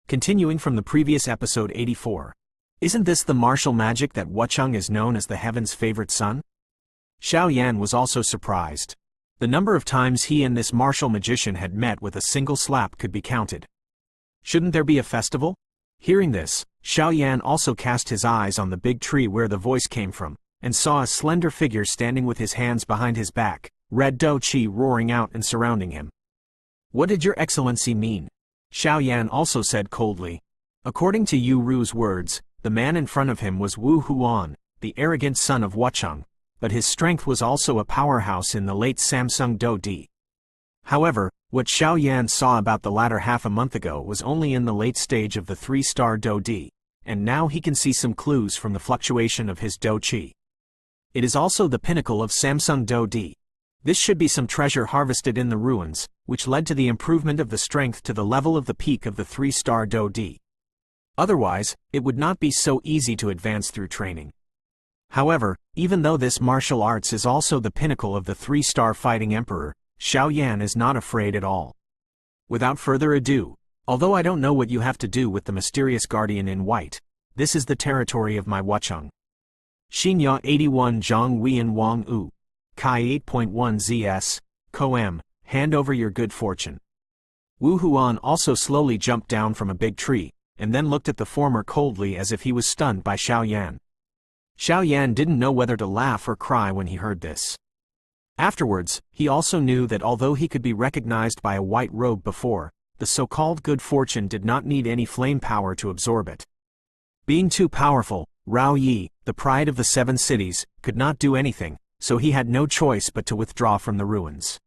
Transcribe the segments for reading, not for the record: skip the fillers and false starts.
Continuing from the previous episode 84. Isn't this the martial magic that Wucheng is known as the heaven's favorite son? Xiao Yan was also surprised. The number of times he and this martial magician had met with a single slap could be counted. Shouldn't there be a festival? Hearing this, Xiao Yan also cast his eyes on the big tree where the voice came from, and saw a slender figure standing with his hands behind his back, red dou qi roaring out and surrounding him. What did your excellency mean? Xiao Yan also said coldly. According to Yu Ru's words, the man in front of him was Wu Huan, the arrogant son of Wucheng, but his strength was also a powerhouse in the late Samsung Do Di. However, what Xiao Yan saw about the latter half a month ago was only in the late stage of the 3-star Do Di, and now he can see some clues from the fluctuation of his dou qi. It is also the pinnacle of Samsung Do Di. This should be some treasure harvested in the ruins, which led to the improvement of the strength to the level of the peak of the 3-star Do Di. Otherwise, it would not be so easy to advance through training. However, even though this martial arts is also the pinnacle of the 3-star fighting emperor, Xiao Yan is not afraid at all. Without further ado, although I don't know what you have to do with the mysterious guardian in white, this is the territory of my Wucheng. Xinya 81 Zhang Weian Wang U. Kai 8.1 ZS, Koem, hand over your good fortune. Wu Huan also slowly jumped down from a big tree, and then looked at the former coldly as if he was stunned by Xiao Yan. Xiao Yan didn't know whether to laugh or cry when he heard this. Afterwards, he also knew that although he could be recognized by a white robe before, the so-called good fortune did not need any flame power to absorb it. Being too powerful, Rao Yi, the pride of the 7 cities, could not do anything, so he had no choice but to withdraw from the ruins.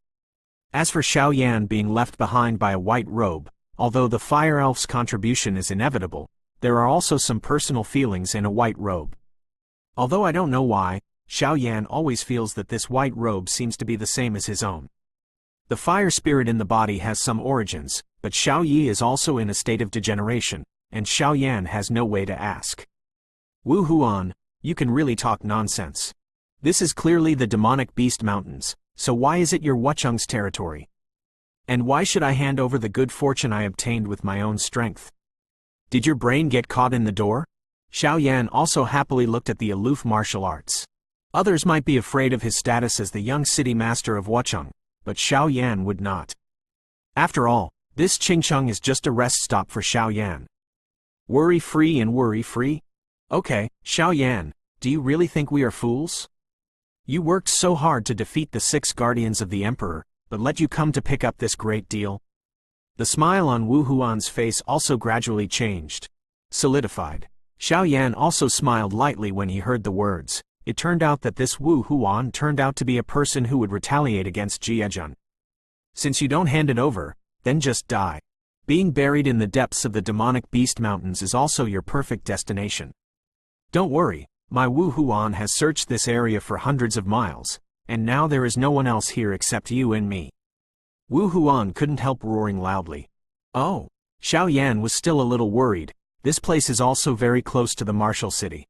As for Xiao Yan being left behind by a white robe, although the fire elf's contribution is inevitable, there are also some personal feelings in a white robe. Although I don't know why, Xiao Yan always feels that this white robe seems to be the same as his own. The fire spirit in the body has some origins, but Xiao Yi is also in a state of degeneration, and Xiao Yan has no way to ask. Wu Huan, you can really talk nonsense. This is clearly the demonic beast mountains, so why is it your Wucheng's territory? And why should I hand over the good fortune I obtained with my own strength? Did your brain get caught in the door? Xiao Yan also happily looked at the aloof martial arts. Others might be afraid of his status as the young city master of Wucheng, but Xiao Yan would not. After all, this Qingcheng is just a rest stop for Xiao Yan. Worry-free and worry-free? Okay, Xiao Yan, do you really think we are fools? You worked so hard to defeat the 6 guardians of the emperor, but let you come to pick up this great deal? The smile on Wu Huan's face also gradually changed. Solidified. Xiao Yan also smiled lightly when he heard the words. It turned out that this Wu Huan turned out to be a person who would retaliate against Jiejun. Since you don't hand it over, then just die. Being buried in the depths of the demonic beast mountains is also your perfect destination. Don't worry, my Wu Huan has searched this area for hundreds of miles, and now there is no one else here except you and me. Wu Huan couldn't help roaring loudly. Oh, Xiao Yan was still a little worried. This place is also very close to the martial city.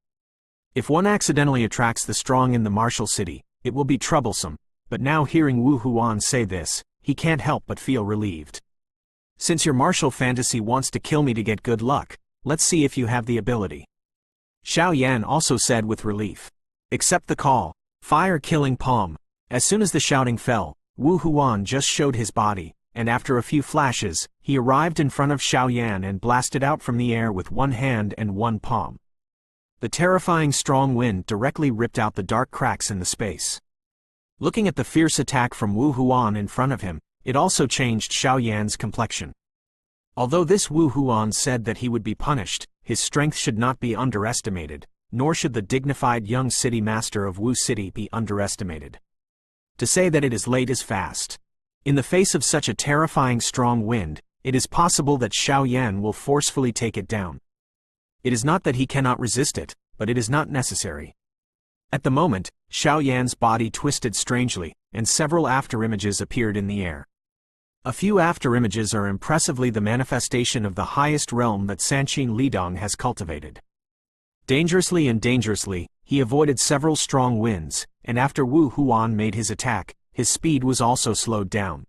If one accidentally attracts the strong in the martial city, it will be troublesome, but now hearing Wu Huan say this, he can't help but feel relieved. Since your martial fantasy wants to kill me to get good luck, let's see if you have the ability. Xiao Yan also said with relief. Accept the call, fire-killing palm. As soon as the shouting fell, Wu Huan just showed his body, and after a few flashes, he arrived in front of Xiao Yan and blasted out from the air with one hand and one palm. The terrifying strong wind directly ripped out the dark cracks in the space. Looking at the fierce attack from Wu Huan in front of him, it also changed Xiao Yan's complexion. Although this Wu Huan said that he would be punished, his strength should not be underestimated, nor should the dignified young city master of Wu City be underestimated. To say that it is late is fast. In the face of such a terrifying strong wind, it is possible that Xiao Yan will forcefully take it down. It is not that he cannot resist it, but it is not necessary. At the moment, Xiao Yan's body twisted strangely, and several afterimages appeared in the air. A few afterimages are impressively the manifestation of the highest realm that Sanqin Lidong has cultivated. Dangerously and dangerously, he avoided several strong winds, and after Wu Huan made his attack, his speed was also slowed down.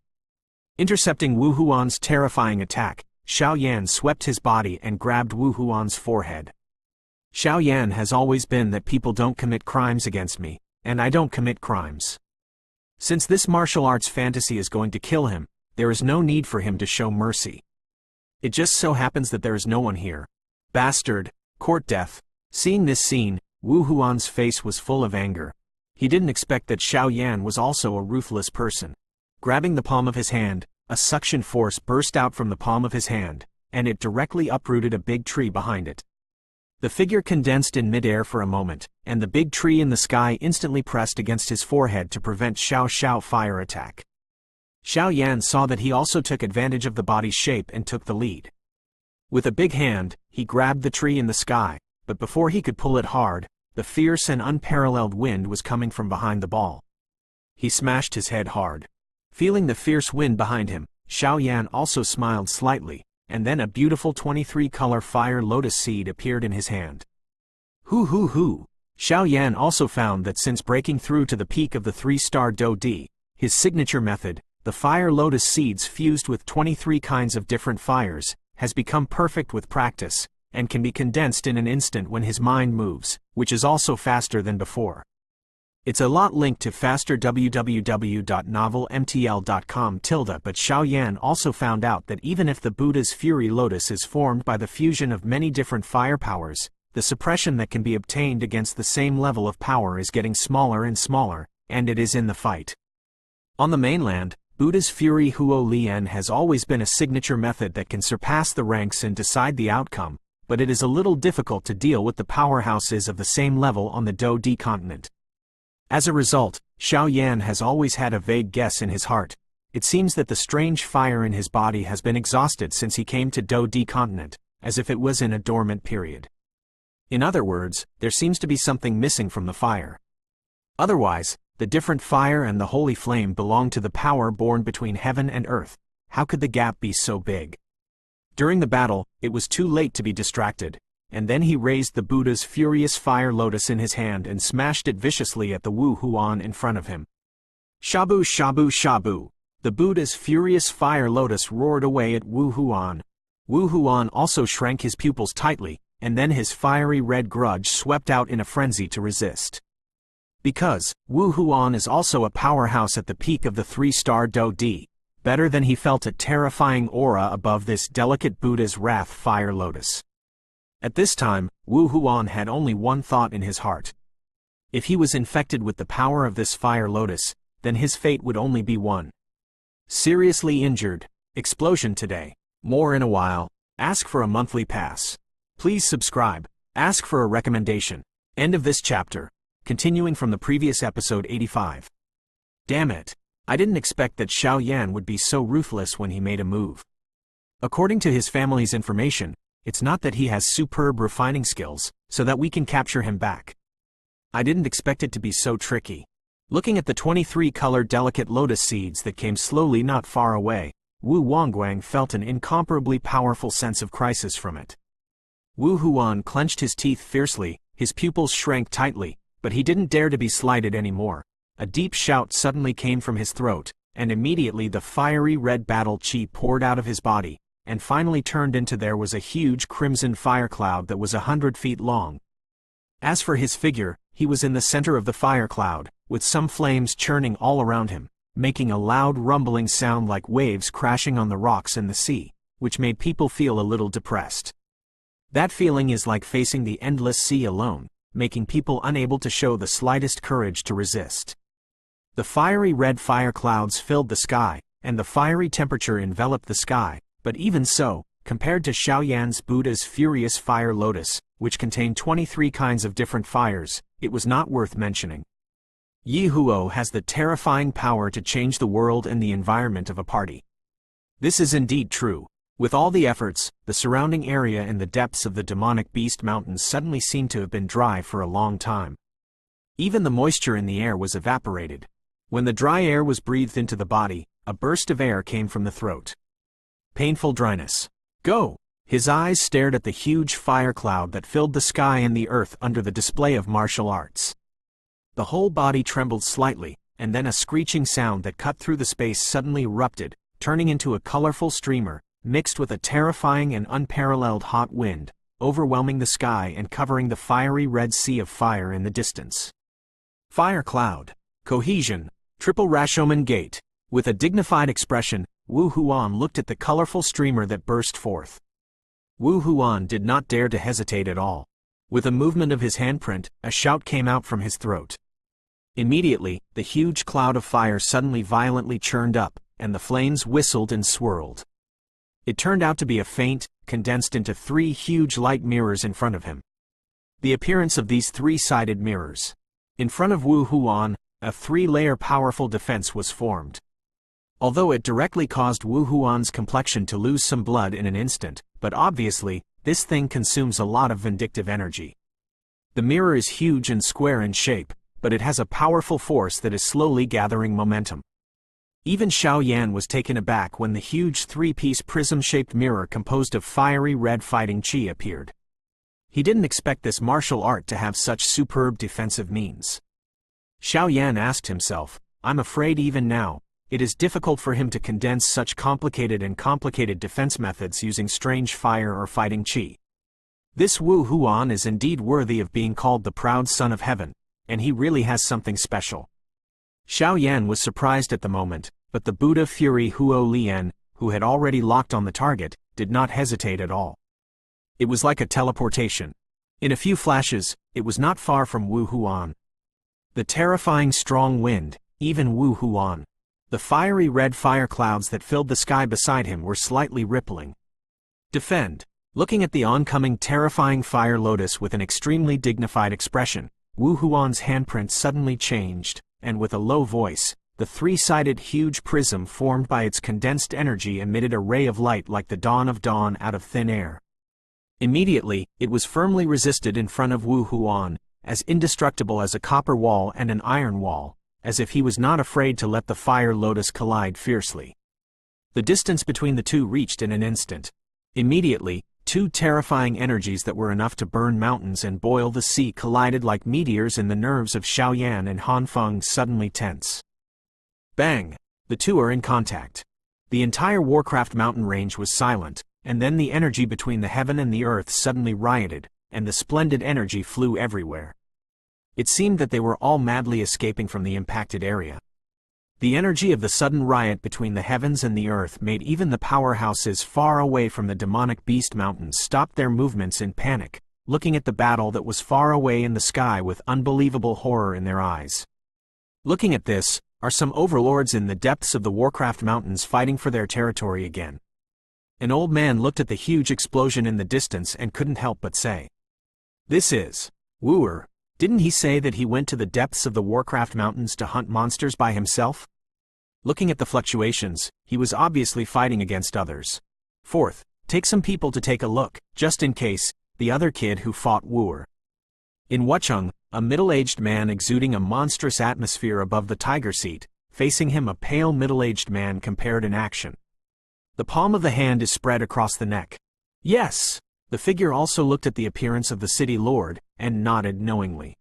Intercepting Wu Huan's terrifying attack, Xiao Yan swept his body and grabbed Wu Huan's forehead. Xiao Yan has always been that people don't commit crimes against me, and I don't commit crimes. Since this martial arts fantasy is going to kill him, there is no need for him to show mercy. It just so happens that there is no one here. Bastard, court death. Seeing this scene, Wu Huan's face was full of anger. He didn't expect that Xiao Yan was also a ruthless person. Grabbing the palm of his hand, a suction force burst out from the palm of his hand, and it directly uprooted a big tree behind it. The figure condensed in midair for a moment, and the big tree in the sky instantly pressed against his forehead to prevent Xiao Xiao fire attack. Xiao Yan saw that he also took advantage of the body's shape and took the lead. With a big hand, he grabbed the tree in the sky, but before he could pull it hard, the fierce and unparalleled wind was coming from behind the ball. He smashed his head hard. Feeling the fierce wind behind him, Xiao Yan also smiled slightly, and then a beautiful 23-color fire lotus seed appeared in his hand. Hoo! Xiao Yan also found that since breaking through to the peak of the 3-star Do Di, his signature method, the fire lotus seeds fused with 23 kinds of different fires, has become perfect with practice, and can be condensed in an instant when his mind moves, which is also faster than before. It's a lot linked to faster www.novelmtl.com but Xiao Yan also found out that even if the Buddha's Fury Lotus is formed by the fusion of many different fire powers, the suppression that can be obtained against the same level of power is getting smaller and smaller, and it is in the fight. On the mainland, Buddha's Fury Huo Lian has always been a signature method that can surpass the ranks and decide the outcome, but it is a little difficult to deal with the powerhouses of the same level on the Do Di continent. As a result, Xiao Yan has always had a vague guess in his heart. It seems that the strange fire in his body has been exhausted since he came to Do Di continent, as if it was in a dormant period. In other words, there seems to be something missing from the fire. Otherwise, the different fire and the holy flame belong to the power born between heaven and earth. How could the gap be so big? During the battle, it was too late to be distracted, and then he raised the Buddha's furious fire lotus in his hand and smashed it viciously at the Wu Huan in front of him. Shabu! The Buddha's furious fire lotus roared away at Wu Huan. Wu Huan also shrank his pupils tightly, and then his fiery red grudge swept out in a frenzy to resist. Because Wu Huan is also a powerhouse at the peak of the 3-star Do Di, better than he felt a terrifying aura above this delicate Buddha's wrath fire lotus. At this time, Wu Huan had only one thought in his heart. If he was infected with the power of this fire lotus, then his fate would only be one. Seriously injured. Explosion today. More in a while. Ask for a monthly pass. Please subscribe. Ask for a recommendation. End of this chapter. Continuing from the previous episode 85. Damn it. I didn't expect that Xiao Yan would be so ruthless when he made a move. According to his family's information, it's not that he has superb refining skills, so that we can capture him back. I didn't expect it to be so tricky. Looking at the 23-color delicate lotus seeds that came slowly not far away, Wu Wangguang felt an incomparably powerful sense of crisis from it. Wu Huan clenched his teeth fiercely, his pupils shrank tightly, but he didn't dare to be slighted anymore. A deep shout suddenly came from his throat, and immediately the fiery red battle chi poured out of his body, and finally turned into there was a huge crimson fire cloud that was 100 feet long. As for his figure, he was in the center of the fire cloud, with some flames churning all around him, making a loud rumbling sound like waves crashing on the rocks in the sea, which made people feel a little depressed. That feeling is like facing the endless sea alone, making people unable to show the slightest courage to resist. The fiery red fire clouds filled the sky, and the fiery temperature enveloped the sky, but even so, compared to Xiao Yan's Buddha's furious fire lotus, which contained 23 kinds of different fires, it was not worth mentioning. Yi Huo has the terrifying power to change the world and the environment of a party. This is indeed true. With all the efforts, the surrounding area in the depths of the demonic beast mountains suddenly seemed to have been dry for a long time. Even the moisture in the air was evaporated. When the dry air was breathed into the body, a burst of air came from the throat. Painful dryness. Go! His eyes stared at the huge fire cloud that filled the sky and the earth under the display of martial arts. The whole body trembled slightly, and then a screeching sound that cut through the space suddenly erupted, turning into a colorful streamer, mixed with a terrifying and unparalleled hot wind, overwhelming the sky and covering the fiery red sea of fire in the distance. Fire cloud. Cohesion. Triple Rashomon Gate. With a dignified expression, Wu Huan looked at the colorful streamer that burst forth. Wu Huan did not dare to hesitate at all. With a movement of his handprint, a shout came out from his throat. Immediately, the huge cloud of fire suddenly violently churned up, and the flames whistled and swirled. It turned out to be a feint, condensed into 3 huge light mirrors in front of him. The appearance of these 3-sided mirrors. In front of Wu Huan, a 3-layer powerful defense was formed. Although it directly caused Wu Huan's complexion to lose some blood in an instant, but obviously, this thing consumes a lot of vindictive energy. The mirror is huge and square in shape, but it has a powerful force that is slowly gathering momentum. Even Xiao Yan was taken aback when the huge 3-piece prism-shaped mirror composed of fiery red fighting chi appeared. He didn't expect this martial art to have such superb defensive means. Xiao Yan asked himself, I'm afraid even now, it is difficult for him to condense such complicated defense methods using strange fire or fighting chi. This Wu Huan is indeed worthy of being called the proud son of heaven, and he really has something special. Xiao Yan was surprised at the moment, but the Buddha Fury Huo Lian, who had already locked on the target, did not hesitate at all. It was like a teleportation. In a few flashes, it was not far from Wu Huan. The terrifying strong wind, even Wu Huan. The fiery red fire clouds that filled the sky beside him were slightly rippling. Defend. Looking at the oncoming terrifying fire lotus with an extremely dignified expression, Wu Huan's handprint suddenly changed, and with a low voice, the 3-sided huge prism formed by its condensed energy emitted a ray of light like the dawn out of thin air. Immediately, it was firmly resisted in front of Wu Huan, as indestructible as a copper wall and an iron wall, as if he was not afraid to let the fire lotus collide fiercely. The distance between the two reached in an instant. Immediately, 2 terrifying energies that were enough to burn mountains and boil the sea collided like meteors, and the nerves of Xiao Yan and Han Feng suddenly tense. Bang! The two are in contact. The entire Warcraft mountain range was silent, and then the energy between the heaven and the earth suddenly rioted, and the splendid energy flew everywhere. It seemed that they were all madly escaping from the impacted area. The energy of the sudden riot between the heavens and the earth made even the powerhouses far away from the demonic beast mountains stop their movements in panic, looking at the battle that was far away in the sky with unbelievable horror in their eyes. Looking at this, are some overlords in the depths of the Warcraft mountains fighting for their territory again. An old man looked at the huge explosion in the distance and couldn't help but say, "This is Wooer. Didn't he say that he went to the depths of the Warcraft mountains to hunt monsters by himself?" Looking at the fluctuations, he was obviously fighting against others. Fourth, take some people to take a look, just in case, the other kid who fought Wooer. In Wucheng, a middle-aged man exuding a monstrous atmosphere above the tiger seat, facing him a pale middle-aged man compared in action. The palm of the hand is spread across the neck. Yes! The figure also looked at the appearance of the city lord, and nodded knowingly.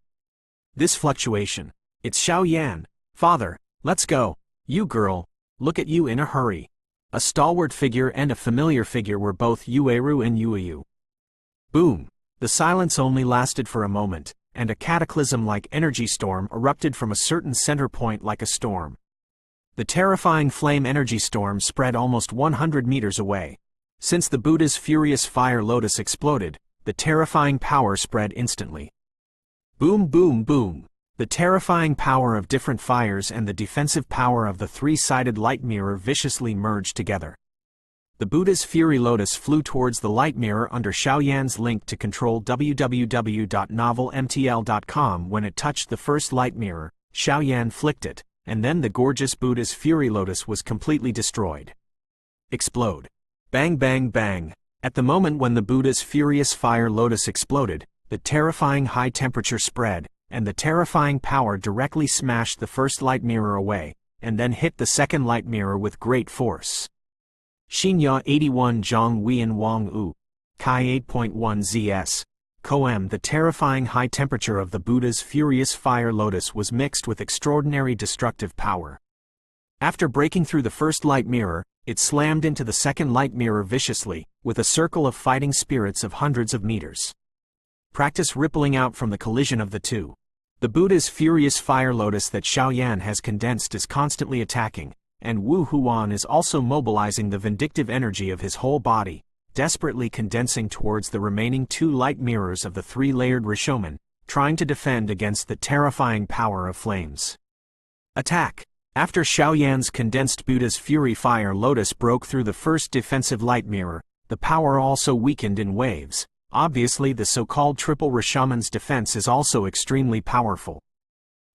This fluctuation. It's Xiao Yan. Father, let's go. You girl, look at you in a hurry. A stalwart figure and a familiar figure were both Yueru and Yueyu. Boom! The silence only lasted for a moment, and a cataclysm-like energy storm erupted from a certain center point like a storm. The terrifying flame energy storm spread almost 100 meters away. Since the Buddha's furious fire lotus exploded, the terrifying power spread instantly. Boom, boom, boom. The terrifying power of different fires and the defensive power of the 3-sided light mirror viciously merged together. The Buddha's fury lotus flew towards the light mirror under Xiao Yan's link to control www.novelmtl.com. When it touched the first light mirror, Xiao Yan flicked it, and then the gorgeous Buddha's fury lotus was completely destroyed. Explode. Bang, bang, bang. At the moment when the Buddha's furious fire lotus exploded, the terrifying high temperature spread, and the terrifying power directly smashed the first light mirror away, and then hit the second light mirror with great force. Xinya 81 Zhang Wian Wang U. Kai 8.1 ZS. Koem. The terrifying high temperature of the Buddha's furious fire lotus was mixed with extraordinary destructive power. After breaking through the first light mirror, it slammed into the second light mirror viciously, with a circle of fighting spirits of hundreds of meters. Practice rippling out from the collision of the two. The Buddha's furious fire lotus that Xiaoyan has condensed is constantly attacking, and Wu Huan is also mobilizing the vindictive energy of his whole body, desperately condensing towards the remaining two light mirrors of the three-layered Rashomon, trying to defend against the terrifying power of flames. Attack! After Xiaoyan's condensed Buddha's fury fire lotus broke through the first defensive light mirror, the power also weakened in waves. Obviously, the so-called triple Rashomon's defense is also extremely powerful.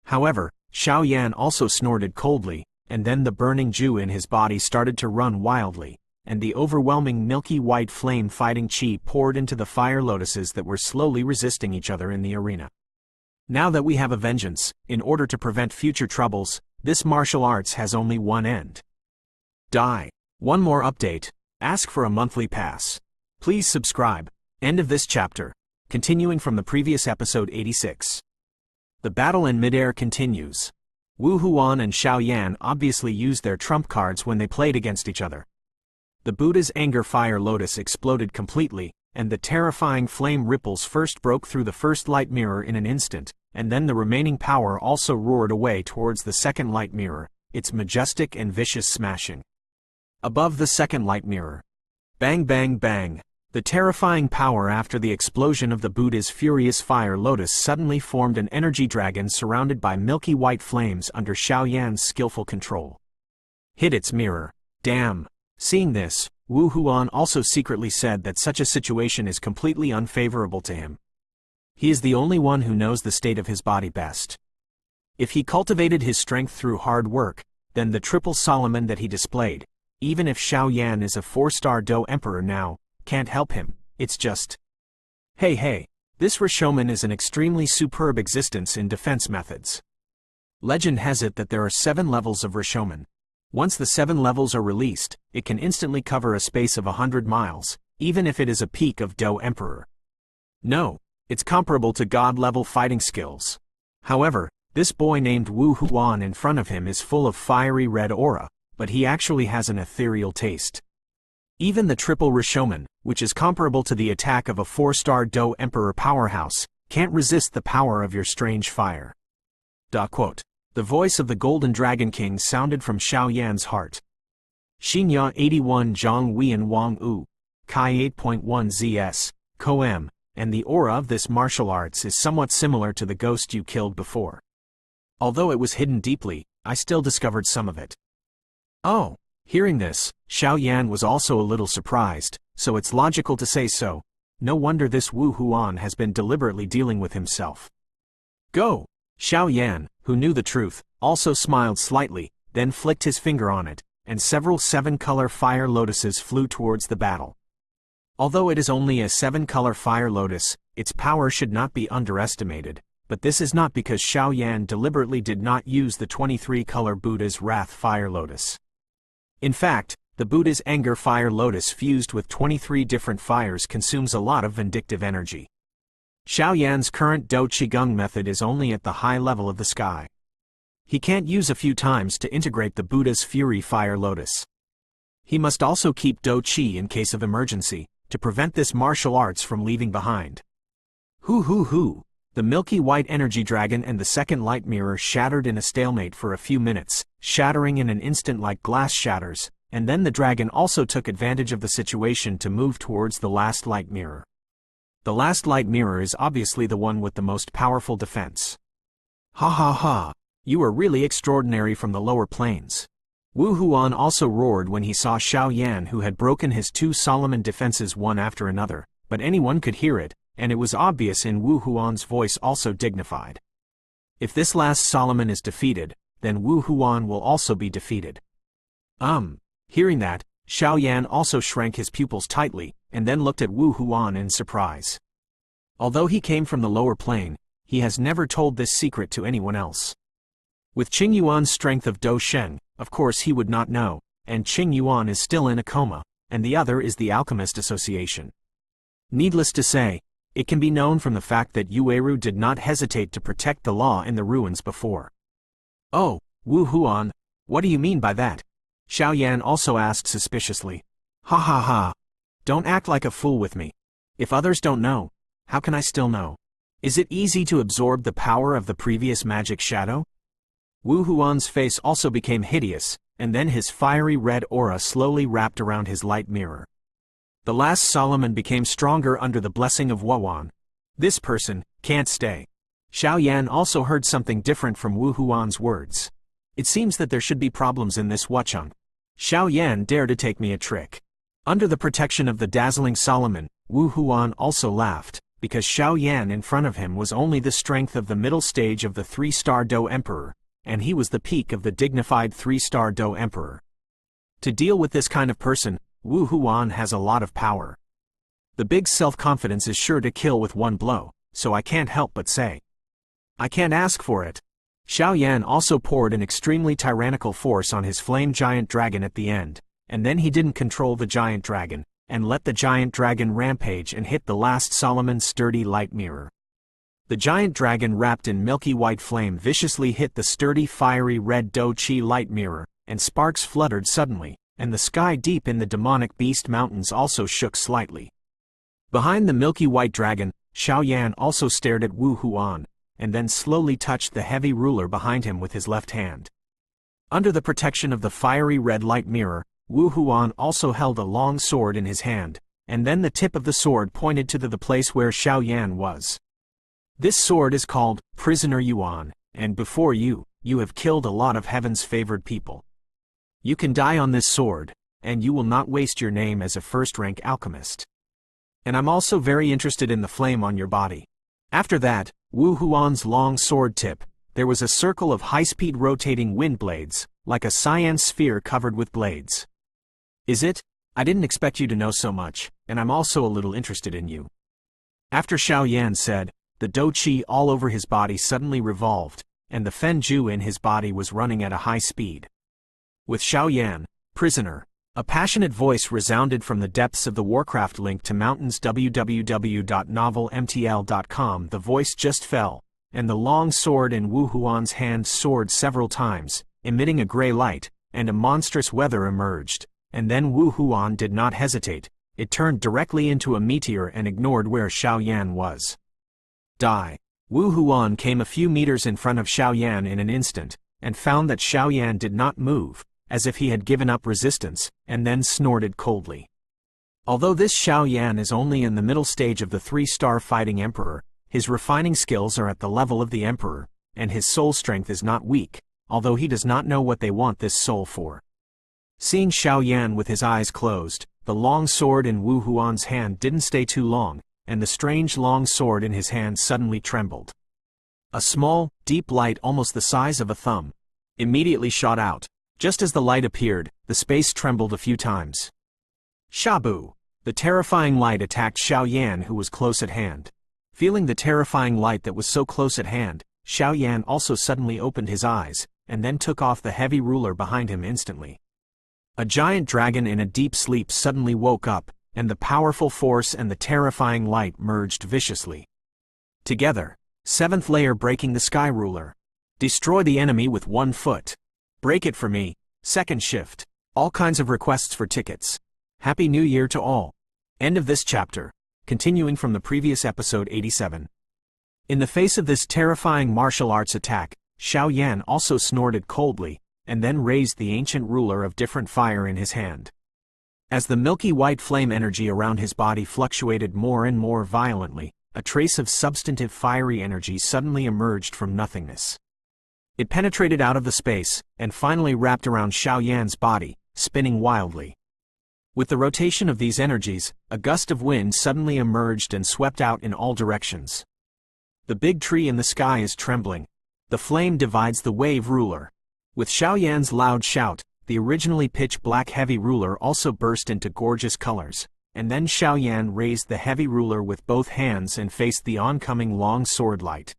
However, Xiaoyan also snorted coldly, and then the burning Ju in his body started to run wildly, and the overwhelming milky white flame fighting chi poured into the fire lotuses that were slowly resisting each other in the arena. Now that we have a vengeance, in order to prevent future troubles, this martial arts has only one end. Die. One more update. Ask for a monthly pass. Please subscribe. End of this chapter. Continuing from the previous episode 86. The battle in midair continues. Wu Huan and Xiaoyan obviously used their trump cards when they played against each other. The Buddha's anger fire lotus exploded completely, and the terrifying flame ripples first broke through the first light mirror in an instant, and then the remaining power also roared away towards the second light mirror, its majestic and vicious smashing. Above the second light mirror. Bang bang bang. The terrifying power after the explosion of the Buddha's furious fire lotus suddenly formed an energy dragon surrounded by milky white flames under Xiaoyan's skillful control. Hit its mirror. Damn. Seeing this, Wu Huan also secretly said that such a situation is completely unfavorable to him. He is the only one who knows the state of his body best. If he cultivated his strength through hard work, then the triple Solomon that he displayed, even if Xiaoyan is a 4-star Do Emperor now, can't help him. It's just... Hey, this Rashomon is an extremely superb existence in defense methods. Legend has it that there are 7 levels of Rashomon. Once the 7 levels are released, it can instantly cover a space of 100 miles, even if it is a peak of Do Emperor. No, it's comparable to God-level fighting skills. However, this boy named Wu Huan in front of him is full of fiery red aura, but he actually has an ethereal taste. Even the triple Rashomon, which is comparable to the attack of a 4-star Do Emperor powerhouse, can't resist the power of your strange fire. Quote. The voice of the Golden Dragon King sounded from Xiaoyan's heart. Xinya 81 Zhang Wian Wang U, Kai 8.1 ZS, Koem, and the aura of this martial arts is somewhat similar to the ghost you killed before. Although it was hidden deeply, I still discovered some of it. Oh, hearing this, Xiaoyan was also a little surprised, so it's logical to say so. No wonder this Wu Huan has been deliberately dealing with himself. Go! Xiaoyan, who knew the truth, also smiled slightly, then flicked his finger on it, and several 7-color fire lotuses flew towards the battle. Although it is only a 7-color fire lotus, its power should not be underestimated, but this is not because Xiaoyan deliberately did not use the 23-color Buddha's Wrath fire lotus. In fact, the Buddha's anger fire lotus fused with 23 different fires consumes a lot of vindictive energy. Xiaoyan's current Do Qigong method is only at the high level of the sky. He can't use a few times to integrate the Buddha's Fury Fire Lotus. He must also keep Do Qi in case of emergency, to prevent this martial arts from leaving behind. Hoo! The milky white energy dragon and the second light mirror shattered in a stalemate for a few minutes, shattering in an instant like glass shatters, and then the dragon also took advantage of the situation to move towards the last light mirror. The last light mirror is obviously the one with the most powerful defense. Ha! You are really extraordinary from the lower planes. Wu Huan also roared when he saw Xiaoyan, who had broken his 2 Solomon defenses one after another, but anyone could hear it, and it was obvious in Wu Huan's voice also dignified. If this last Solomon is defeated, then Wu Huan will also be defeated. Hearing that, Xiaoyan also shrank his pupils tightly, and then looked at Wu Huan in surprise. Although he came from the lower plane, he has never told this secret to anyone else. With Qing Yuan's strength of Do Sheng, of course he would not know, and Qing Yuan is still in a coma, and the other is the Alchemist Association. Needless to say, it can be known from the fact that Yueru did not hesitate to protect the law in the ruins before. Oh, Wu Huan, what do you mean by that? Xiao Yan also asked suspiciously. Ha ha ha. Don't act like a fool with me. If others don't know, how can I still know? Is it easy to absorb the power of the previous magic shadow? Wu Huan's face also became hideous, and then his fiery red aura slowly wrapped around his light mirror. The last Solomon became stronger under the blessing of Wuhuan. This person can't stay. Xiao Yan also heard something different from Wu Huan's words. It seems that there should be problems in this Wuchang. Xiao Yan dare to take me a trick. Under the protection of the dazzling Solomon, Wu Huan also laughed, because Xiao Yan in front of him was only the strength of the middle stage of the 3-star Do Emperor, and he was the peak of the dignified 3-star Do Emperor. To deal with this kind of person, Wu Huan has a lot of power. The big self-confidence is sure to kill with one blow, so I can't help but say. I can't ask for it. Xiao Yan also poured an extremely tyrannical force on his flame giant dragon at the end, and then he didn't control the giant dragon, and let the giant dragon rampage and hit the last Solomon's sturdy light mirror. The giant dragon wrapped in milky white flame viciously hit the sturdy fiery red Do Chi light mirror, and sparks fluttered suddenly, and the sky deep in the demonic beast mountains also shook slightly. Behind the milky white dragon, Xiao Yan also stared at Wu Huan, and then slowly touched the heavy ruler behind him with his left hand. Under the protection of the fiery red light mirror, Wu Huan also held a long sword in his hand, and then the tip of the sword pointed to the place where Xiao Yan was. This sword is called Prisoner Yuan, and before you have killed a lot of heaven's favored people. You can die on this sword, and you will not waste your name as a first-rank alchemist. And I'm also very interested in the flame on your body. After that, Wu Huan's long sword tip, there was a circle of high-speed rotating wind blades, like a cyan sphere covered with blades. Is it? I didn't expect you to know so much, and I'm also a little interested in you. After Xiao Yan said, the Do Chi all over his body suddenly revolved, and the Fen Ju in his body was running at a high speed. With Xiao Yan, prisoner, a passionate voice resounded from the depths of the Warcraft link to mountains www.novelmtl.com. The voice just fell, and the long sword in Wu Huan's hand soared several times, emitting a gray light, and a monstrous weather emerged, and then Wu Huan did not hesitate. It turned directly into a meteor and ignored where Xiao Yan was. Die. Wu Huan came a few meters in front of Xiao Yan in an instant, and found that Xiao Yan did not move, as if he had given up resistance, and then snorted coldly. Although this Xiao Yan is only in the middle stage of the 3-star fighting emperor, his refining skills are at the level of the emperor, and his soul strength is not weak, although he does not know what they want this soul for. Seeing Xiao Yan with his eyes closed, the long sword in Wu Huan's hand didn't stay too long, and the strange long sword in his hand suddenly trembled. A small, deep light almost the size of a thumb immediately shot out. Just as the light appeared, the space trembled a few times. Shabu! The terrifying light attacked Xiao Yan, who was close at hand. Feeling the terrifying light that was so close at hand, Xiao Yan also suddenly opened his eyes, and then took off the heavy ruler behind him instantly. A giant dragon in a deep sleep suddenly woke up, and the powerful force and the terrifying light merged viciously. Together, 7th layer breaking the sky ruler. Destroy the enemy with 1 foot. Break it for me, 2nd shift. All kinds of requests for tickets. Happy New Year to all. End of this chapter. Continuing from the previous episode 87. In the face of this terrifying martial arts attack, Xiao Yan also snorted coldly, and then raised the ancient ruler of different fire in his hand. As the milky white flame energy around his body fluctuated more and more violently, a trace of substantive fiery energy suddenly emerged from nothingness. It penetrated out of the space, and finally wrapped around Xiao Yan's body, spinning wildly. With the rotation of these energies, a gust of wind suddenly emerged and swept out in all directions. The big tree in the sky is trembling. The flame divides the wave ruler. With Xiao Yan's loud shout, the originally pitch-black heavy ruler also burst into gorgeous colors, and then Xiao Yan raised the heavy ruler with both hands and faced the oncoming long sword light.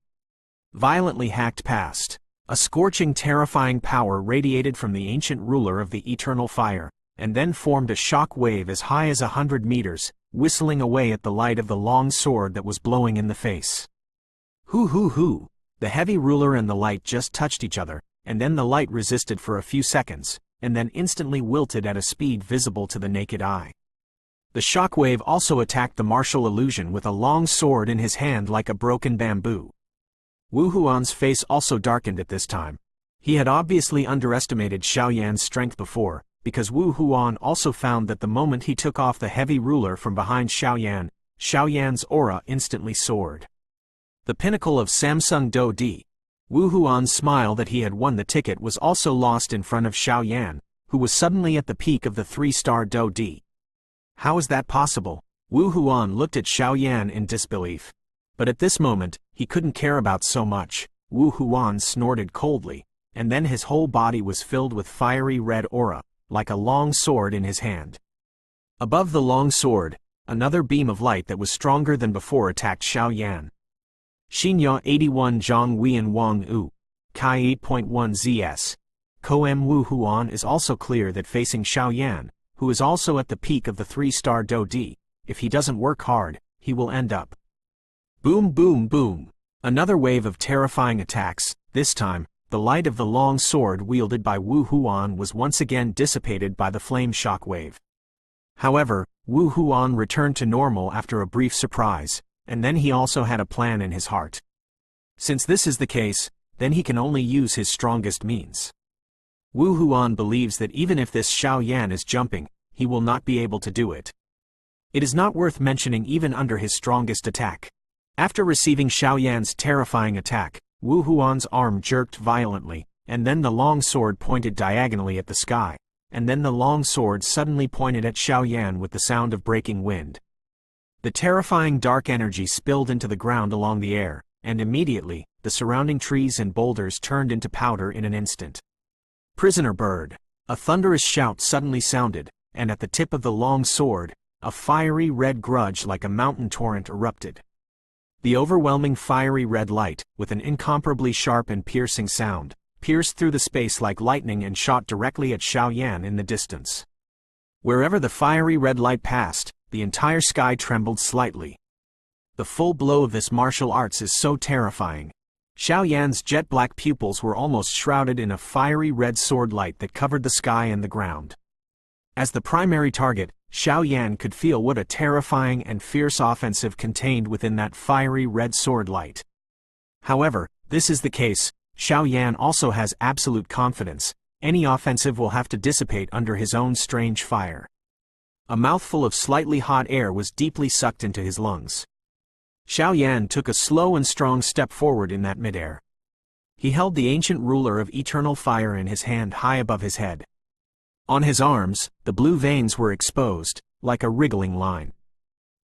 Violently hacked past. A scorching, terrifying power radiated from the ancient ruler of the eternal fire, and then formed a shock wave as high as 100 meters, whistling away at the light of the long sword that was blowing in the face. Hoo hoo hoo! The heavy ruler and the light just touched each other, and then the light resisted for a few seconds, and then instantly wilted at a speed visible to the naked eye. The shockwave also attacked the martial illusion with a long sword in his hand like a broken bamboo. Wu Huan's face also darkened at this time. He had obviously underestimated Xiao Yan's strength before, because Wu Huan also found that the moment he took off the heavy ruler from behind Xiao Yan's aura instantly soared. The pinnacle of Samsung Do Di. Wu Huan's smile that he had won the ticket was also lost in front of Xiao Yan, who was suddenly at the peak of the 3-star Do Di. How is that possible? Wu Huan looked at Xiao Yan in disbelief. But at this moment, he couldn't care about so much. Wu Huan snorted coldly, and then his whole body was filled with fiery red aura, like a long sword in his hand. Above the long sword, another beam of light that was stronger than before attacked Xiao Yan. Xinya 81 Zhang Wian Wang U, Kai 8.1 ZS. Koem Wu Huan is also clear that facing Xiao Yan, who is also at the peak of the 3-star Do Di, if he doesn't work hard, he will end up. Boom boom boom. Another wave of terrifying attacks. This time, the light of the long sword wielded by Wu Huan was once again dissipated by the flame shockwave. However, Wu Huan returned to normal after a brief surprise, and then he also had a plan in his heart. Since this is the case, then he can only use his strongest means. Wu Huan believes that even if this Xiao Yan is jumping, he will not be able to do it. It is not worth mentioning even under his strongest attack. After receiving Xiao Yan's terrifying attack, Wu Huan's arm jerked violently, and then the long sword pointed diagonally at the sky, and then the long sword suddenly pointed at Xiao Yan with the sound of breaking wind. The terrifying dark energy spilled into the ground along the air, and immediately, the surrounding trees and boulders turned into powder in an instant. Prisoner bird. A thunderous shout suddenly sounded, and at the tip of the long sword, a fiery red grudge like a mountain torrent erupted. The overwhelming fiery red light, with an incomparably sharp and piercing sound, pierced through the space like lightning and shot directly at Xiao Yan in the distance. Wherever the fiery red light passed, the entire sky trembled slightly. The full blow of this martial arts is so terrifying. Xiao Yan's jet-black pupils were almost shrouded in a fiery red sword light that covered the sky and the ground. As the primary target, Xiao Yan could feel what a terrifying and fierce offensive contained within that fiery red sword light. However, this is the case, Xiao Yan also has absolute confidence. Any offensive will have to dissipate under his own strange fire. A mouthful of slightly hot air was deeply sucked into his lungs. Xiao Yan took a slow and strong step forward in that midair. He held the ancient ruler of eternal fire in his hand high above his head. On his arms, the blue veins were exposed, like a wriggling line.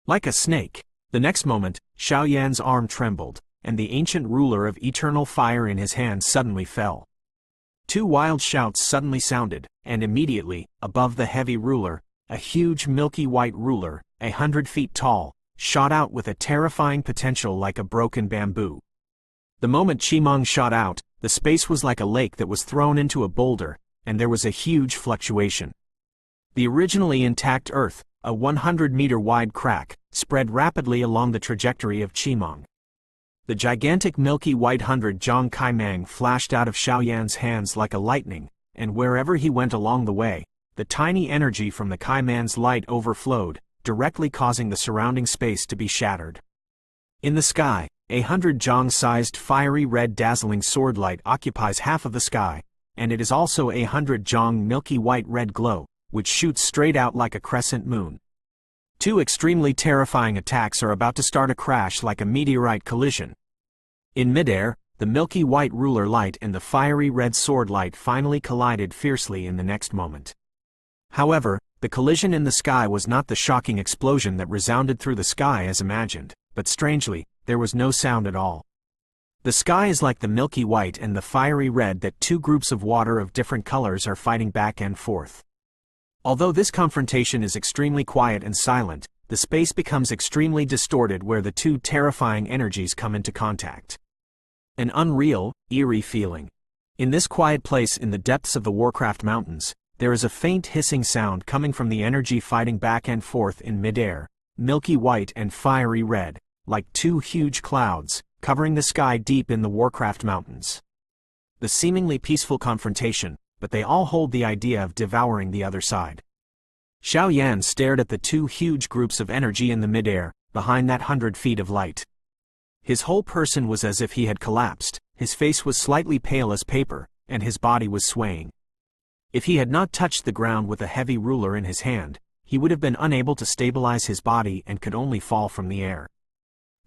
Like a snake. The next moment, Xiao Yan's arm trembled, and the ancient ruler of eternal fire in his hand suddenly fell. Two wild shouts suddenly sounded, and immediately, above the heavy ruler, a huge milky white ruler, 100 feet tall, shot out with a terrifying potential like a broken bamboo. The moment Qimeng shot out, the space was like a lake that was thrown into a boulder, and there was a huge fluctuation. The originally intact earth, a 100-meter-wide crack, spread rapidly along the trajectory of Qimeng. The gigantic milky white 100 Zhang Kaimang flashed out of Xiao Yan's hands like a lightning, and wherever he went along the way, the tiny energy from the Kaimang's light overflowed, directly causing the surrounding space to be shattered. In the sky, 100 Zhang-sized fiery red dazzling sword light occupies half of the sky, and it is also 100 Zhang milky white red glow, which shoots straight out like a crescent moon. Two extremely terrifying attacks are about to start a crash like a meteorite collision. In midair, the milky white ruler light and the fiery red sword light finally collided fiercely in the next moment. However, the collision in the sky was not the shocking explosion that resounded through the sky as imagined, but strangely, there was no sound at all. The sky is like the milky white and the fiery red that two groups of water of different colors are fighting back and forth. Although this confrontation is extremely quiet and silent, the space becomes extremely distorted where the two terrifying energies come into contact. An unreal, eerie feeling. In this quiet place in the depths of the Warcraft Mountains, there is a faint hissing sound coming from the energy fighting back and forth in midair, milky white and fiery red, like two huge clouds, covering the sky deep in the Warcraft Mountains. The seemingly peaceful confrontation, but they all hold the idea of devouring the other side. Xiao Yan stared at the two huge groups of energy in the midair, behind that 100 feet of light. His whole person was as if he had collapsed, his face was slightly pale as paper, and his body was swaying. If he had not touched the ground with a heavy ruler in his hand, he would have been unable to stabilize his body and could only fall from the air.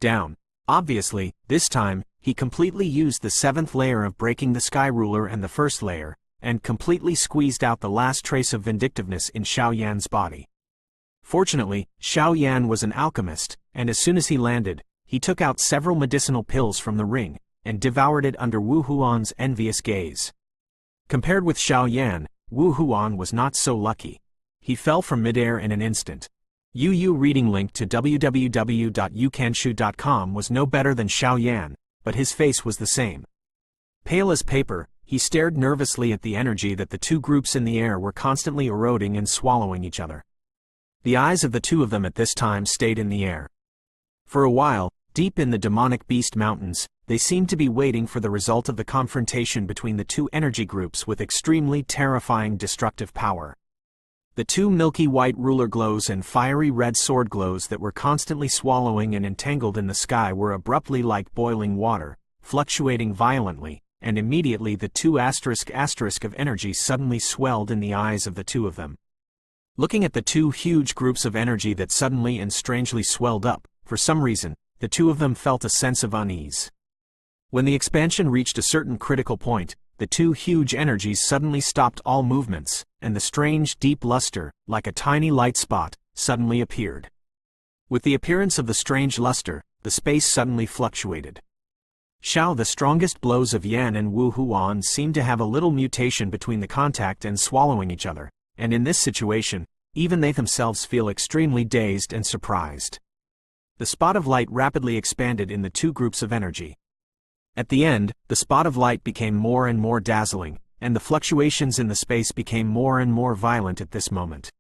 Down. Obviously, this time, he completely used the 7th layer of breaking the sky ruler and the 1st layer, and completely squeezed out the last trace of vindictiveness in Xiao Yan's body. Fortunately, Xiao Yan was an alchemist, and as soon as he landed, he took out several medicinal pills from the ring, and devoured it under Wu Huan's envious gaze. Compared with Xiao Yan, Wu Huan was not so lucky. He fell from midair in an instant. Yu reading link to www.yukanshu.com was no better than Xiao Yan, but his face was the same. Pale as paper, he stared nervously at the energy that the two groups in the air were constantly eroding and swallowing each other. The eyes of the two of them at this time stayed in the air. For a while, deep in the demonic beast mountains, they seemed to be waiting for the result of the confrontation between the two energy groups with extremely terrifying destructive power. The two milky white ruler glows and fiery red sword glows that were constantly swallowing and entangled in the sky were abruptly like boiling water, fluctuating violently, and immediately the two asterisk of energy suddenly swelled in the eyes of the two of them. Looking at the two huge groups of energy that suddenly and strangely swelled up, for some reason, the two of them felt a sense of unease. When the expansion reached a certain critical point, the two huge energies suddenly stopped all movements, and the strange deep luster, like a tiny light spot, suddenly appeared. With the appearance of the strange luster, the space suddenly fluctuated. The strongest blows of Yan and Wu Huan seemed to have a little mutation between the contact and swallowing each other, and in this situation, even they themselves feel extremely dazed and surprised. The spot of light rapidly expanded in the two groups of energy. At the end, the spot of light became more and more dazzling, and the fluctuations in the space became more and more violent at this moment.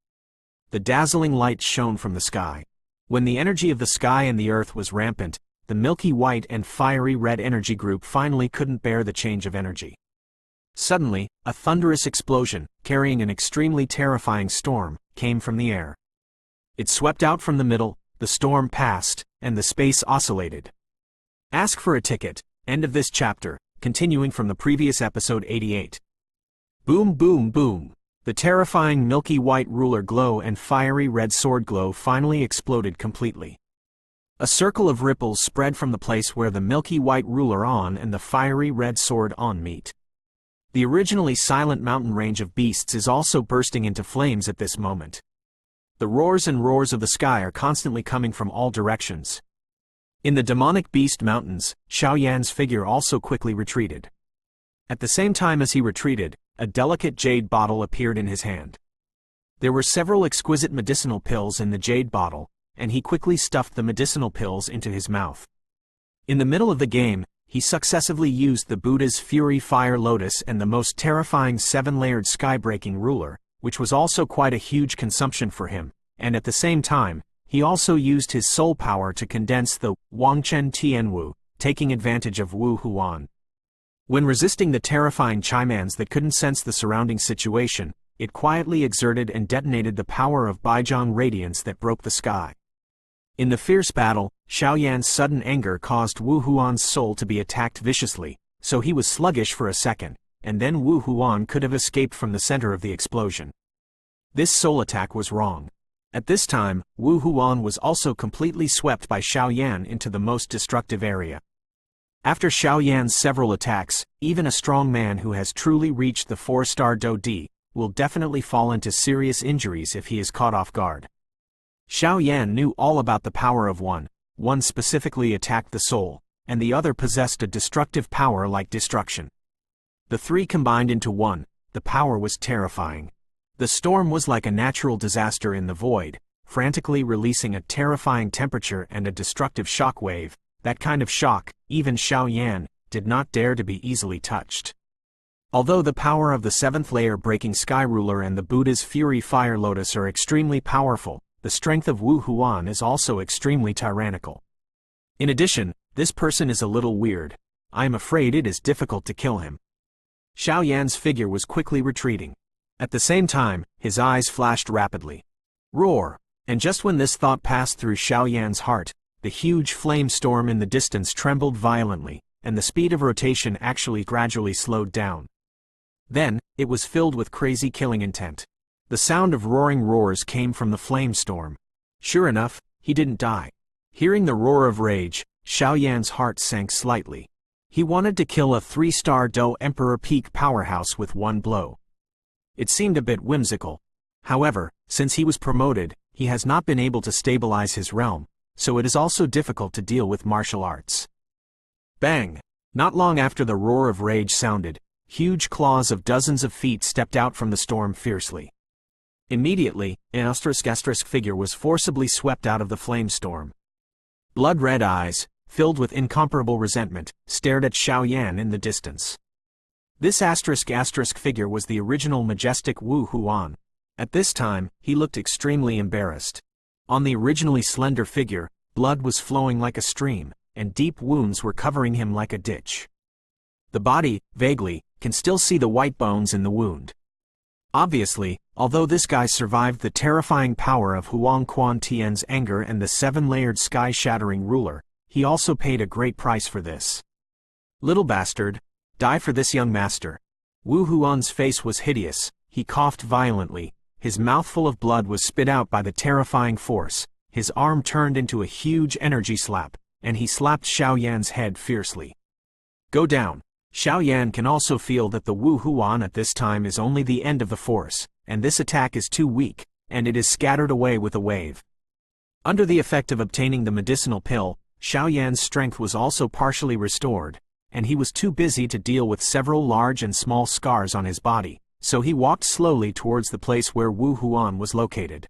The dazzling light shone from the sky. When the energy of the sky and the earth was rampant, the milky white and fiery red energy group finally couldn't bear the change of energy. Suddenly, a thunderous explosion, carrying an extremely terrifying storm, came from the air. It swept out from the middle, the storm passed, and the space oscillated. Ask for a ticket. End of this chapter, continuing from the previous episode 88. Boom boom boom. The terrifying milky white ruler glow and fiery red sword glow finally exploded completely. A circle of ripples spread from the place where the milky white ruler on and the fiery red sword on meet. The originally silent mountain range of beasts is also bursting into flames at this moment. The roars and roars of the sky are constantly coming from all directions. In the demonic beast mountains, Xiao Yan's figure also quickly retreated. At the same time as he retreated, a delicate jade bottle appeared in his hand. There were several exquisite medicinal pills in the jade bottle, and he quickly stuffed the medicinal pills into his mouth. In the middle of the game, he successively used the Buddha's Fury Fire Lotus and the most terrifying 7-layered sky-breaking ruler, which was also quite a huge consumption for him, and at the same time, he also used his soul power to condense the Wangchen Tianwu, taking advantage of Wu Huan. When resisting the terrifying Chaimans that couldn't sense the surrounding situation, it quietly exerted and detonated the power of Baizhang radiance that broke the sky. In the fierce battle, Xiao Yan's sudden anger caused Wu Huan's soul to be attacked viciously, so he was sluggish for a second, and then Wu Huan could have escaped from the center of the explosion. This soul attack was wrong. At this time, Wu Huan was also completely swept by Xiao Yan into the most destructive area. After Xiao Yan's several attacks, even a strong man who has truly reached the 4-star Do Di will definitely fall into serious injuries if he is caught off guard. Xiao Yan knew all about the power of one specifically attacked the soul, and the other possessed a destructive power like destruction. The three combined into one, the power was terrifying. The storm was like a natural disaster in the void, frantically releasing a terrifying temperature and a destructive shock wave. That kind of shock, even Xiao Yan, did not dare to be easily touched. Although the power of the 7th layer breaking sky ruler and the Buddha's Fury Fire Lotus are extremely powerful, the strength of Wu Huan is also extremely tyrannical. In addition, this person is a little weird. I am afraid it is difficult to kill him. Xiao Yan's figure was quickly retreating. At the same time, his eyes flashed rapidly. Roar! And just when this thought passed through Xiao Yan's heart, the huge flame storm in the distance trembled violently, and the speed of rotation actually gradually slowed down. Then, it was filled with crazy killing intent. The sound of roaring roars came from the flame storm. Sure enough, he didn't die. Hearing the roar of rage, Xiao Yan's heart sank slightly. He wanted to kill a 3-star Do Emperor Peak powerhouse with one blow. It seemed a bit whimsical. However, since he was promoted, he has not been able to stabilize his realm, so it is also difficult to deal with martial arts. Bang! Not long after the roar of rage sounded, huge claws of dozens of feet stepped out from the storm fiercely. Immediately, an asterisk figure was forcibly swept out of the flame storm. Blood-red eyes, filled with incomparable resentment, stared at Xiao Yan in the distance. This asterisk figure was the original majestic Wu Huan. At this time, he looked extremely embarrassed. On the originally slender figure, blood was flowing like a stream, and deep wounds were covering him like a ditch. The body, vaguely, can still see the white bones in the wound. Obviously, although this guy survived the terrifying power of Huang Quan Tian's anger and the 7-layered sky-shattering ruler, he also paid a great price for this. Little bastard, die for this young master. Wu Huan's face was hideous, he coughed violently, his mouth full of blood was spit out by the terrifying force, his arm turned into a huge energy slap, and he slapped Xiao Yan's head fiercely. Go down. Xiao Yan can also feel that the Wu Huan at this time is only the end of the force, and this attack is too weak, and it is scattered away with a wave. Under the effect of obtaining the medicinal pill, Xiao Yan's strength was also partially restored, and he was too busy to deal with several large and small scars on his body, so he walked slowly towards the place where Wu Huan was located.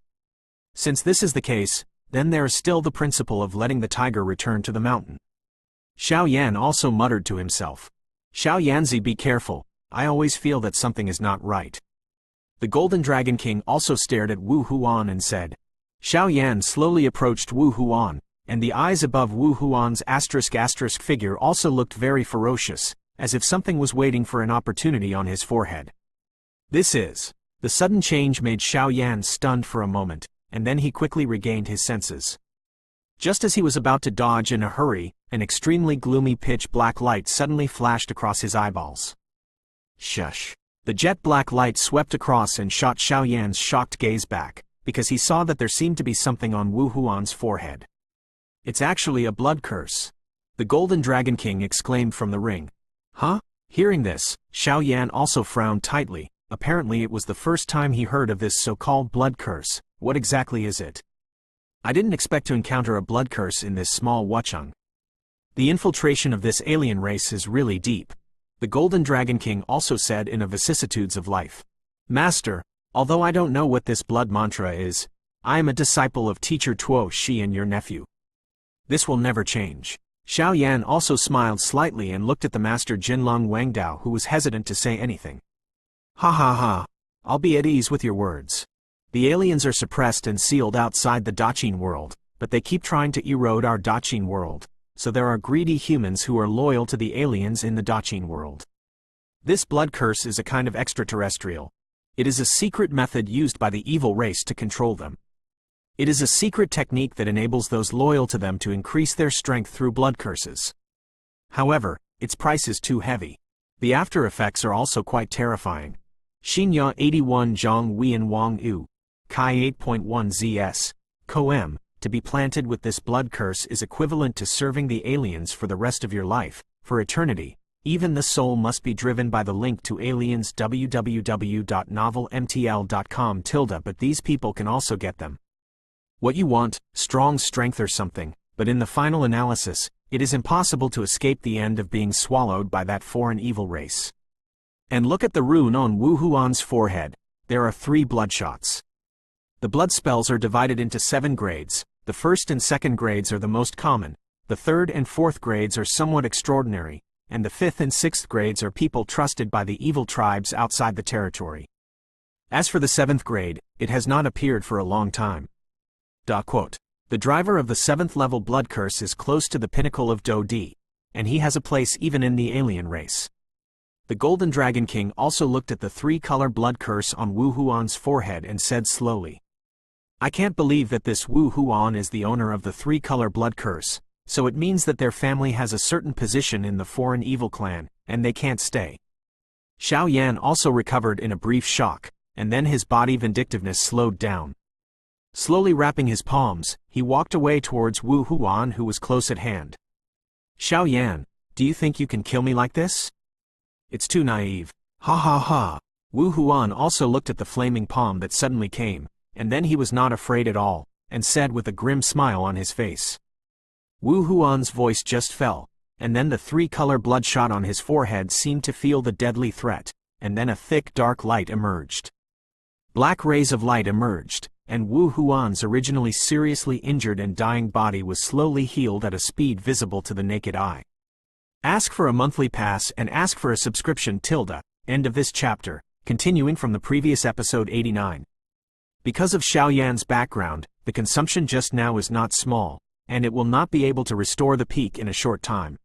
Since this is the case, then there is still the principle of letting the tiger return to the mountain. Xiao Yan also muttered to himself. Xiao Yanzi, be careful, I always feel that something is not right. The Golden Dragon King also stared at Wu Huan and said. Xiao Yan slowly approached Wu Huan, and the eyes above Wu Huan's asterisk figure also looked very ferocious, as if something was waiting for an opportunity on his forehead. The sudden change made Xiao Yan stunned for a moment, and then he quickly regained his senses. Just as he was about to dodge in a hurry, an extremely gloomy pitch-black light suddenly flashed across his eyeballs. Shush! The jet-black light swept across and shot Xiao Yan's shocked gaze back, because he saw that there seemed to be something on Wu Huan's forehead. It's actually a blood curse. The Golden Dragon King exclaimed from the ring. Huh? Hearing this, Xiao Yan also frowned tightly. Apparently it was the first time he heard of this so-called blood curse. What exactly is it? I didn't expect to encounter a blood curse in this small Wuchang. The infiltration of this alien race is really deep. The Golden Dragon King also said in a Vicissitudes of Life. Master, although I don't know what this blood mantra is, I am a disciple of teacher Tuo Shi and your nephew. This will never change. Xiao Yan also smiled slightly and looked at the master Jinlong Wangdao, who was hesitant to say anything. Ha ha ha. I'll be at ease with your words. The aliens are suppressed and sealed outside the Daqin world, but they keep trying to erode our Daqin world, so there are greedy humans who are loyal to the aliens in the Daqin world. This blood curse is a kind of extraterrestrial. It is a secret method used by the evil race to control them. It is a secret technique that enables those loyal to them to increase their strength through blood curses. However, its price is too heavy. The after effects are also quite terrifying. Xinya 81 Zhang Wian Wang Yu, Kai 8.1 ZS, Coem, to be planted with this blood curse is equivalent to serving the aliens for the rest of your life, for eternity. Even the soul must be driven by the link to aliens www.novelmtl.com but these people can also get them. What you want, strong strength or something, but in the final analysis, it is impossible to escape the end of being swallowed by that foreign evil race. And look at the rune on Wu Huan's forehead. There are 3 bloodshots. The blood spells are divided into 7 grades. The first and second grades are the most common, the third and fourth grades are somewhat extraordinary, and the fifth and sixth grades are people trusted by the evil tribes outside the territory. As for the 7th grade, it has not appeared for a long time. Quote, the driver of the 7th level blood curse is close to the pinnacle of Do Di, and he has a place even in the alien race. The Golden Dragon King also looked at the three-color blood curse on Wu Huan's forehead and said slowly, "I can't believe that this Wu Huan is the owner of the three-color blood curse, so it means that their family has a certain position in the foreign evil clan, and they can't stay." Xiao Yan also recovered in a brief shock, and then his body vindictiveness slowed down. Slowly wrapping his palms, he walked away towards Wu Huan, who was close at hand. "Xiao Yan, do you think you can kill me like this? It's too naive. Ha ha ha." Wu Huan also looked at the flaming palm that suddenly came, and then he was not afraid at all, and said with a grim smile on his face. Wu Huan's voice just fell, and then the three-color bloodshot on his forehead seemed to feel the deadly threat, and then a thick dark light emerged. Black rays of light emerged, and Wu Huan's originally seriously injured and dying body was slowly healed at a speed visible to the naked eye. Ask for a monthly pass and ask for a subscription. End of this chapter, continuing from the previous episode 89. Because of Xiao Yan's background, the consumption just now is not small, and it will not be able to restore the peak in a short time.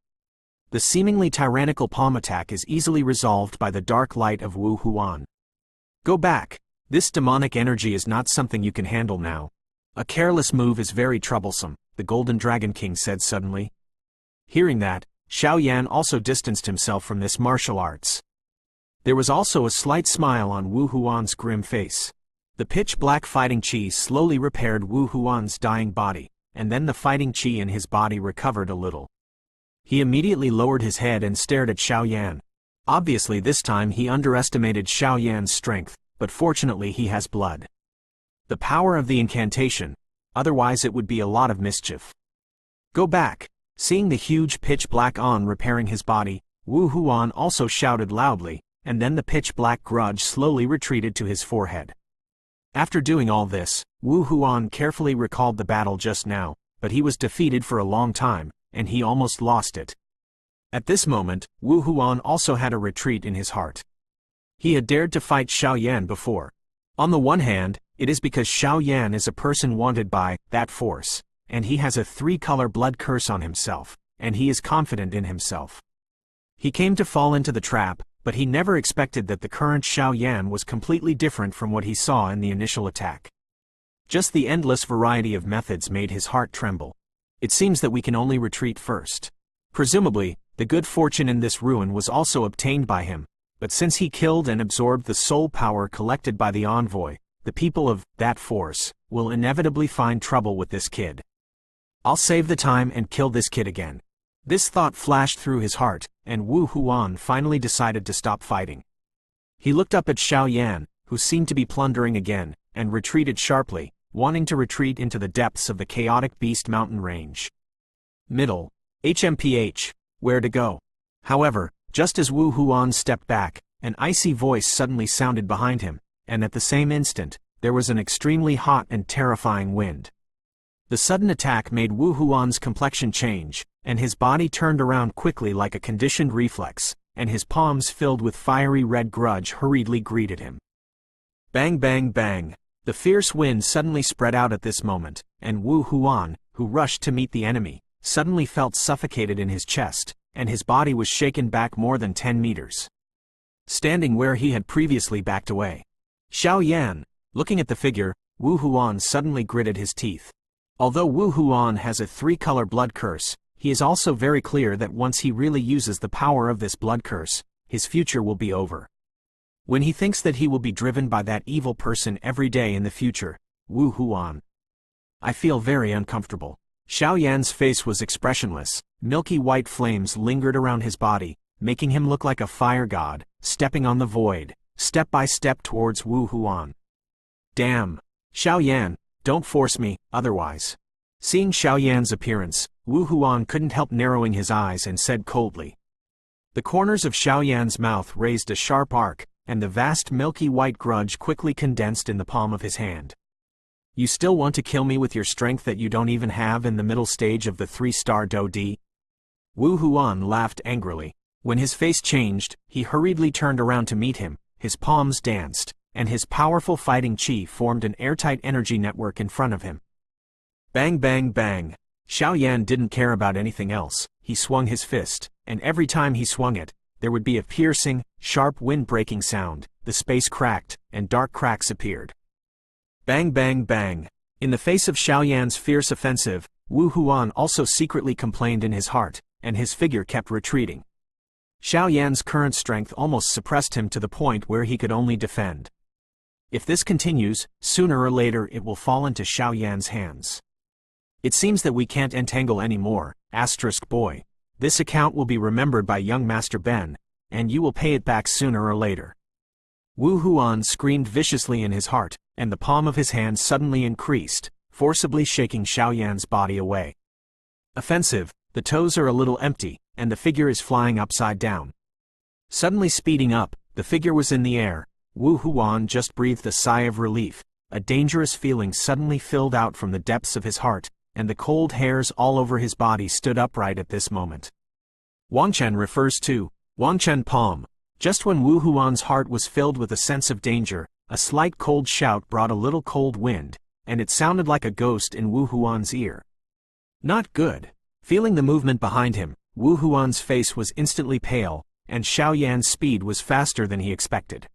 The seemingly tyrannical palm attack is easily resolved by the dark light of Wu Huan. Go back. This demonic energy is not something you can handle now. A careless move is very troublesome, the Golden Dragon King said suddenly. Hearing that, Xiao Yan also distanced himself from this martial arts. There was also a slight smile on Wu Huan's grim face. The pitch-black fighting chi slowly repaired Wu Huan's dying body, and then the fighting chi in his body recovered a little. He immediately lowered his head and stared at Xiao Yan. Obviously this time he underestimated Xiao Yan's strength, but fortunately he has blood. The power of the incantation, otherwise it would be a lot of mischief. Go back. Seeing the huge pitch-black on repairing his body, Wu Huan also shouted loudly, and then the pitch-black grudge slowly retreated to his forehead. After doing all this, Wu Huan carefully recalled the battle just now, but he was defeated for a long time, and he almost lost it. At this moment, Wu Huan also had a retreat in his heart. He had dared to fight Xiao Yan before. On the one hand, it is because Xiao Yan is a person wanted by that force, and he has a three-color blood curse on himself, and he is confident in himself. He came to fall into the trap, but he never expected that the current Xiao Yan was completely different from what he saw in the initial attack. Just the endless variety of methods made his heart tremble. It seems that we can only retreat first. Presumably, the good fortune in this ruin was also obtained by him, but since he killed and absorbed the soul power collected by the envoy, the people of that force will inevitably find trouble with this kid. I'll save the time and kill this kid again. This thought flashed through his heart, and Wu Huan finally decided to stop fighting. He looked up at Xiao Yan, who seemed to be plundering again, and retreated sharply, wanting to retreat into the depths of the chaotic beast mountain range. Middle. HMPH. Where to go? However, just as Wu Huan stepped back, an icy voice suddenly sounded behind him, and at the same instant, there was an extremely hot and terrifying wind. The sudden attack made Wu Huan's complexion change, and his body turned around quickly like a conditioned reflex, and his palms filled with fiery red grudge hurriedly greeted him. Bang bang bang! The fierce wind suddenly spread out at this moment, and Wu Huan, who rushed to meet the enemy, suddenly felt suffocated in his chest, and his body was shaken back more than 10 meters. Standing where he had previously backed away. Xiao Yan! Looking at the figure, Wu Huan suddenly gritted his teeth. Although Wu Huan has a three-color blood curse, he is also very clear that once he really uses the power of this blood curse, his future will be over. When he thinks that he will be driven by that evil person every day in the future, Wu Huan. I feel very uncomfortable. Xiao Yan's face was expressionless, milky white flames lingered around his body, making him look like a fire god, stepping on the void, step by step towards Wu Huan. Damn! Xiao Yan, don't force me, otherwise. Seeing Xiao Yan's appearance, Wu Huan couldn't help narrowing his eyes and said coldly. The corners of Xiao Yan's mouth raised a sharp arc, and the vast milky white grudge quickly condensed in the palm of his hand. You still want to kill me with your strength that you don't even have in the middle stage of the 3-star Do-D? Wu Huan laughed angrily. When his face changed, he hurriedly turned around to meet him, his palms danced, and his powerful fighting chi formed an airtight energy network in front of him. Bang bang bang! Xiao Yan didn't care about anything else. He swung his fist, and every time he swung it, there would be a piercing, sharp wind-breaking sound, the space cracked, and dark cracks appeared. Bang bang bang. In the face of Xiaoyan's fierce offensive, Wu Huan also secretly complained in his heart, and his figure kept retreating. Xiaoyan's current strength almost suppressed him to the point where he could only defend. If this continues, sooner or later it will fall into Xiaoyan's hands. It seems that we can't entangle anymore, boy. This account will be remembered by young Master Ben, and you will pay it back sooner or later. Wu Huan screamed viciously in his heart, and the palm of his hand suddenly increased, forcibly shaking Xiaoyan's body away. Offensive, the toes are a little empty, and the figure is flying upside down. Suddenly speeding up, the figure was in the air. Wu Huan just breathed a sigh of relief. A dangerous feeling suddenly filled out from the depths of his heart, and the cold hairs all over his body stood upright at this moment. Wangchen refers to Wangchen palm. Just when Wu Huan's heart was filled with a sense of danger, a slight cold shout brought a little cold wind, and it sounded like a ghost in Wu Huan's ear. Not good. Feeling the movement behind him, Wu Huan's face was instantly pale, and Xiaoyan's speed was faster than he expected.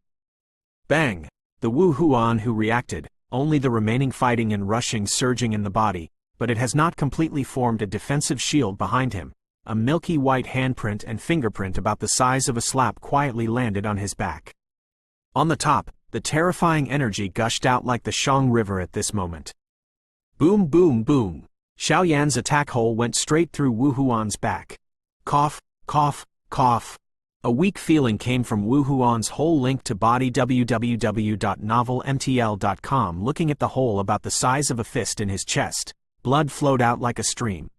Bang! The Wu Huan who reacted, only the remaining fighting and rushing surging in the body, but it has not completely formed a defensive shield behind him. A milky white handprint and fingerprint about the size of a slap quietly landed on his back. On the top, the terrifying energy gushed out like the Shang River at this moment. Boom boom boom! Xiaoyan's attack hole went straight through Wu Huan's back. Cough, cough, cough. A weak feeling came from Wu Huan's whole. Link to body www.novelmtl.com. Looking at the hole about the size of a fist in his chest, blood flowed out like a stream.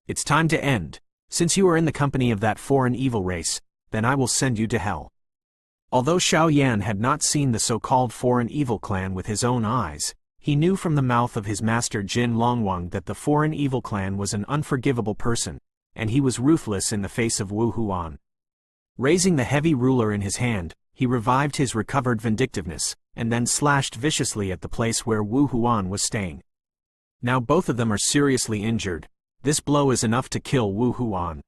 It's time to end. Since you are in the company of that foreign evil race, then I will send you to hell. Although Xiaoyan had not seen the so-called foreign evil clan with his own eyes, he knew from the mouth of his master Jin Longwang that the foreign evil clan was an unforgivable person, and he was ruthless in the face of Wu Huan. Raising the heavy ruler in his hand, he revived his recovered vindictiveness, and then slashed viciously at the place where Wu Huan was staying. Now both of them are seriously injured. This blow is enough to kill Wu Huan.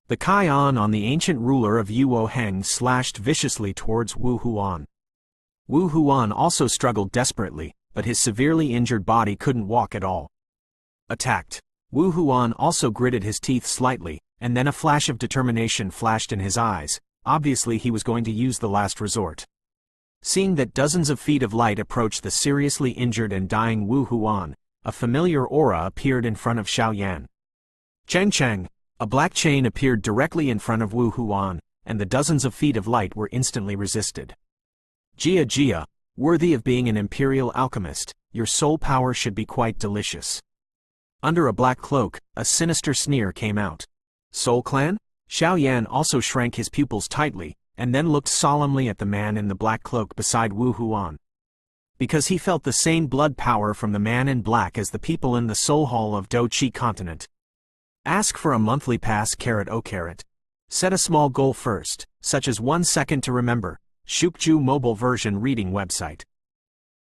The Kai'an on the ancient ruler of Yuo Heng slashed viciously towards Wu Huan. Wu Huan also struggled desperately, but his severely injured body couldn't walk at all. Attacked. Wu Huan also gritted his teeth slightly, and then a flash of determination flashed in his eyes. Obviously he was going to use the last resort. Seeing that dozens of feet of light approached the seriously injured and dying Wu Huan, a familiar aura appeared in front of Xiaoyan. Cheng Cheng! A black chain appeared directly in front of Wu Huan, and the dozens of feet of light were instantly resisted. Jia Jia, worthy of being an imperial alchemist, your soul power should be quite delicious. Under a black cloak, a sinister sneer came out. Soul Clan? Xiaoyan also shrank his pupils tightly, and then looked solemnly at the man in the black cloak beside Wu Huan. Because he felt the same blood power from the man in black as the people in the Soul Hall of Do-Chi continent. Ask for a monthly pass *O*. Set a small goal first, such as 1 second to remember. Shukju mobile version reading website.